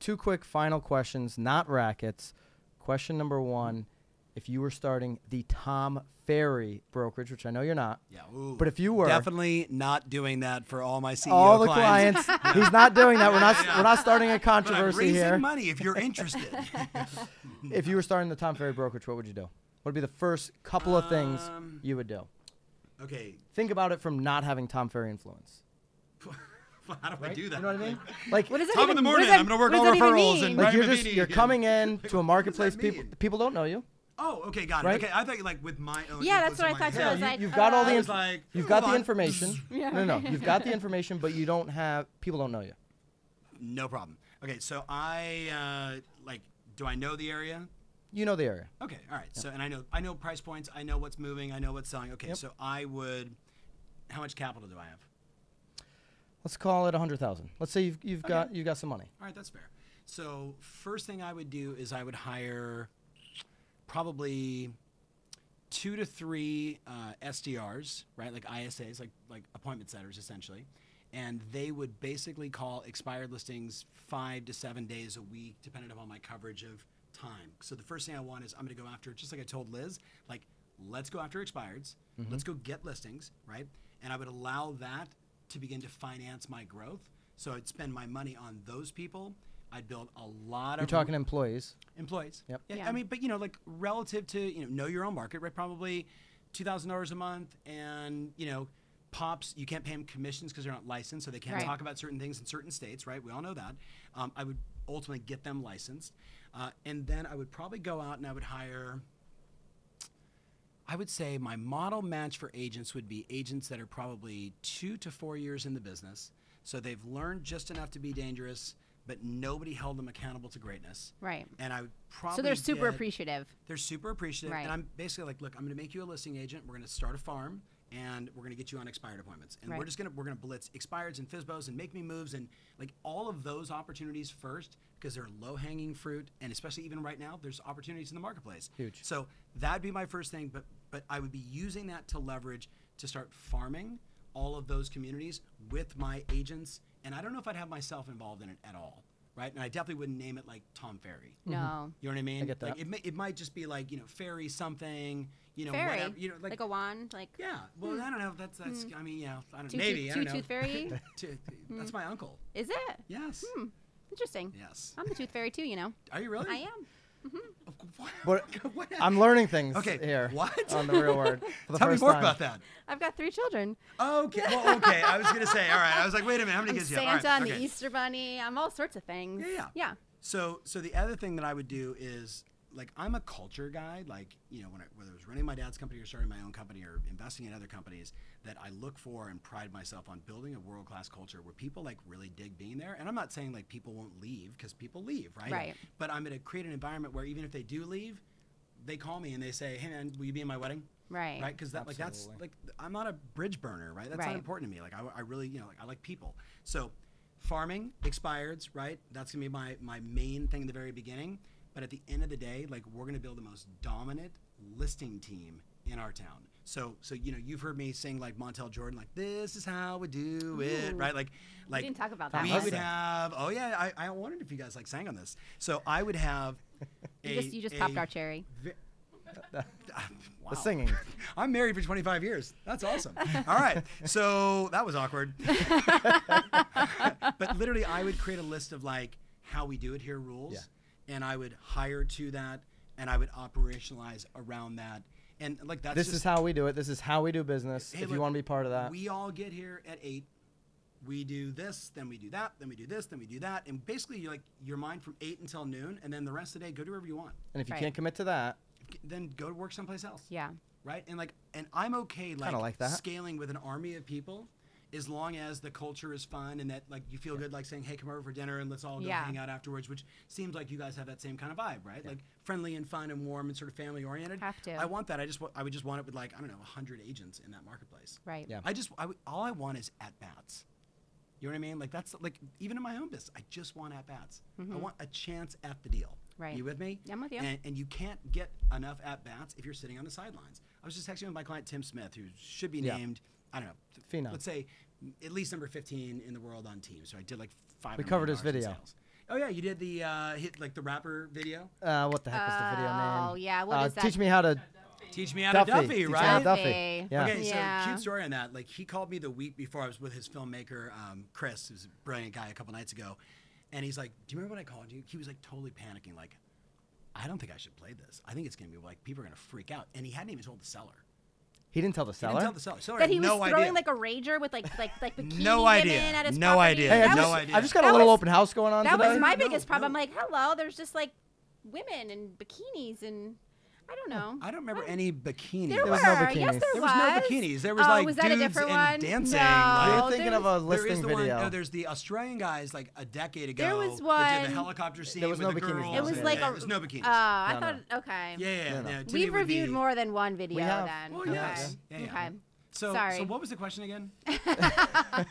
2 quick final questions, not rackets. Question number 1, if you were starting the Tom Ferry brokerage, which I know you're not, but if you were, definitely not doing that for all my CEO all the clients, he's not doing that. We're not starting a controversy raising here. money if you're interested. If you were starting the Tom Ferry brokerage, what would you do? What would be the first couple of things you would do? Okay. Think about it from not having Tom Ferry influence. How do I do that? You know what I mean? Like, What does that Tom even, in the morning, what I'm does going to that- work all what does that even referrals mean? and like write you're coming in to a marketplace. mean? People don't know you. Oh, okay, got it. Right? Okay, I thought you like with my own. Yeah, that's inputs what I in my thought too. head. I was like, You've got all the I was like, you've got hold the on. information. Yeah. No, you've got the information, but you don't have people don't know you. No problem. Okay, so I do I know the area? You know the area. Okay, all right. So and I know price points. I know what's moving. I know what's selling. Okay, Yep. so I would. How much capital do I have? Let's call it 100,000. Let's say you've got some money. All right, that's fair. So first thing I would do is I would hire probably 2 to 3 SDRs, right? Like ISAs, like appointment setters, essentially. And they would basically call expired listings 5 to 7 days a week, depending upon my coverage of time. So the first thing I want is I'm going to go after, just like I told Liz, like let's go after expireds. Let's go get listings, right? And I would allow that to begin to finance my growth. So I'd spend my money on those people. I'd build a lot of... You're talking employees. Employees. Yep. Yeah, I mean, but like relative to, know your own market, right? Probably $2,000 a month, and, pops, you can't pay them commissions because they're not licensed, so they can't talk about certain things in certain states, right? We all know that. I would ultimately get them licensed. And then I would probably go out and I would hire... I would say my model match for agents would be agents that are probably 2 to 4 years in the business. So they've learned just enough to be dangerous, but nobody held them accountable to greatness. Right. And I would probably So they're super appreciative. They're super appreciative. Right. And I'm basically like, look, I'm going to make you a listing agent. We're going to start a farm, and we're going to get you on expired appointments. And we're going to blitz expireds and FSBOs and make me moves and like all of those opportunities first, because they're low-hanging fruit, and especially even right now, there's opportunities in the marketplace. Huge. So that'd be my first thing, but I would be using that to leverage to start farming all of those communities with my agents, and I don't know if I'd have myself involved in it at all, right? And I definitely wouldn't name it like Tom Ferry. No. You know what I mean? I get that. Like it might just be like, Ferry something, Fairy. whatever, like a wand, like... Yeah, well, I don't know. That's I mean, I don't know. Maybe, I don't know. Two-tooth fairy? That's my uncle. Is it? Yes. Interesting. Yes. I'm the tooth fairy too, Are you really? I am. What? I'm learning things Okay, here what? on the real word. For the Tell me first more time. about that. I've got 3 children. Okay. Well, okay. I was gonna say. All right. I was like, wait a minute. How many I'm kids do you have? Santa, All I'm right, the okay. Easter Bunny. I'm all sorts of things. Yeah. So the other thing that I would do is, like, I'm a culture guy. Like, whether it was running my dad's company or starting my own company or investing in other companies, that I look for and pride myself on building a world-class culture where people like really dig being there. And I'm not saying like people won't leave, because people leave, right? Right. But I'm going to create an environment where even if they do leave, they call me and they say, "Hey man, will you be in my wedding?" Right. Right? Because that's Absolutely. like I'm not a bridge burner, right? That's Right. not important to me. Like I really, like I like people. So farming, expireds, right? That's gonna be my main thing in the very beginning. But at the end of the day, like we're gonna build the most dominant listing team in our town. So you've heard me sing like Montel Jordan, like this is how we do it, right? Like We didn't talk about that. we one. would have. Oh yeah, I wondered if you guys like sang on this. So I would have. You just popped our cherry. Wow. The singing. I'm married for 25 years. That's awesome. All right. So that was awkward. But literally, I would create a list of like how we do it here rules, and I would hire to that, and I would operationalize around that. And like that's This is how we do it. This is how we do business. Hey, if look, you want to be part of that. We all get here at 8. We do this, then we do that, then we do this, then we do that. And basically, you're mine from 8 until noon, and then the rest of the day, go do whatever you want. And if you Right. can't commit to that, Then go to work someplace else. Yeah. Right? And I'm okay like that. scaling with an army of people, as long as the culture is fun and that like you feel good, like saying, "Hey, come over for dinner and let's all go hang out afterwards," which seems like you guys have that same kind of vibe, right? Like friendly and fun and warm and sort of family oriented. Have to. I want that. I would just want it with like, I don't know, 100 agents in that marketplace. Right. Yeah. All I want is at bats. You know what I mean? Like that's like even in my own business, I just want at bats. I want a chance at the deal. Right. You with me? Yeah, I'm with you. And you can't get enough at bats if you're sitting on the sidelines. I was just texting with my client Tim Smith, who should be named, I don't know, Phenom. let's say at least number 15 in the world on teams. So I did like 500 We covered his million video. in sales. Oh yeah, you did the hit like the rapper video. What the heck was the video name? Oh yeah, what is that? Teach me how to. Teach me how to Duffy, Teach me right? how to Duffy. Yeah. Okay, so Yeah. cute story on that. Like he called me the week before I was with his filmmaker, Chris, who's a brilliant guy, a couple nights ago, and he's like, "Do you remember when I called you?" He was like totally panicking, like, "I don't think I should play this. I think it's gonna be like people are gonna freak out." And he hadn't even told the seller. He didn't tell the seller. He didn't tell the seller. Seller That had he was no throwing idea. like a rager with like bikini No idea. women at his No property. idea. Hey, That no was, idea. I just got a That little was- open house going on That today. was my No, biggest problem. no. I'm like, hello, there's just like women and bikinis and I don't know. I don't remember any bikinis. There was were. no Yes, bikinis. there There was no bikinis. There was oh, like was that a dudes different and one? dancing. No, like- You're thinking of a There listing is the one. video. No, there's the Australian guys like a decade ago. There was that did one- the helicopter scene There was with no the bikinis. girls. It was Yeah, like yeah, a. there's no bikinis. I No, thought. Okay. Yeah. No. No, to me We've it would reviewed be- more than one video have. then. Well, okay. yes. Yeah. Okay. So Sorry. what was the question again?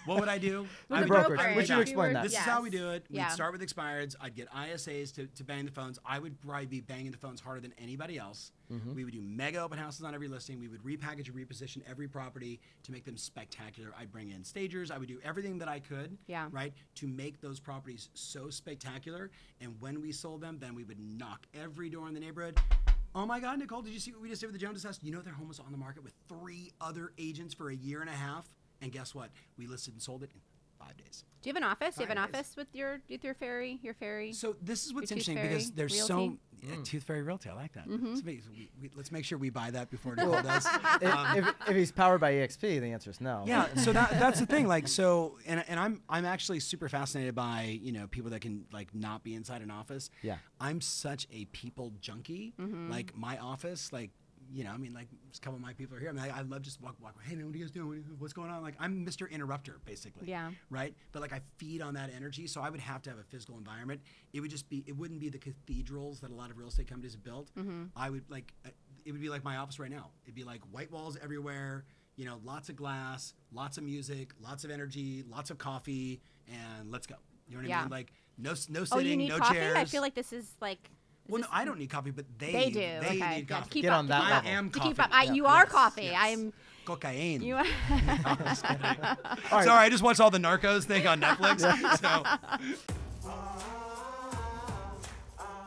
What would I do? With I the would- brokerage. brokerage. Would you explain that? This is how we do it. We'd Yeah. start with expireds. I'd get ISAs to bang the phones. I would probably be banging the phones harder than anybody else. We would do mega open houses on every listing. We would repackage and reposition every property to make them spectacular. I'd bring in stagers. I would do everything that I could, Yeah. right, to make those properties so spectacular. And when we sold them, then we would knock every door in the neighborhood. Oh my God, Nicole, did you see what we just did with the Joneses house? You know their home was on the market with 3 other agents for a year and a half. And guess what? We listed and sold it in 5 days. Do you have an office? Do you have an 5 days. office with your ferry? Your ferry? So this is what's Your Tooth interesting Fairy because there's Realty? so Tooth Fairy Realty. I like that. Let's make sure we buy that before Nicole does. if he's powered by EXP, the answer is no. Yeah, so that's the thing. Like, so, and I'm actually super fascinated by people that can like not be inside an office. Yeah. I'm such a people junkie. Like my office, like. I mean, like, just a couple of my people are here. I mean, I love just walk. Hey, man, what are you guys doing? What's going on? Like, I'm Mr. Interrupter, basically. Yeah. Right? But, like, I feed on that energy, so I would have to have a physical environment. It wouldn't be the cathedrals that a lot of real estate companies have built. I would, like, it would be like my office right now. It'd be, like, white walls everywhere, lots of glass, lots of music, lots of energy, lots of coffee, and let's go. You know what I mean? Like, no sitting, Oh, you need no coffee? chairs. I feel like this is like. Well, no, I don't need coffee, but they They do. They Okay. need Yeah, coffee. to keep Get up, on to that keep I up. am To coffee. keep up. You are coffee. Yes. I'm. Cocaine. You are. I'm just kidding. All right. Sorry, I just watched all the Narcos thing on Netflix. So.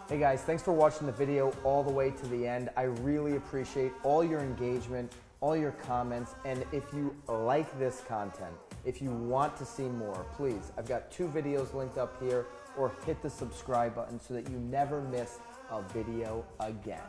Hey guys, thanks for watching the video all the way to the end. I really appreciate all your engagement, all your comments, and if you like this content, if you want to see more, please, I've got 2 videos linked up here, or hit the subscribe button so that you never miss a video again.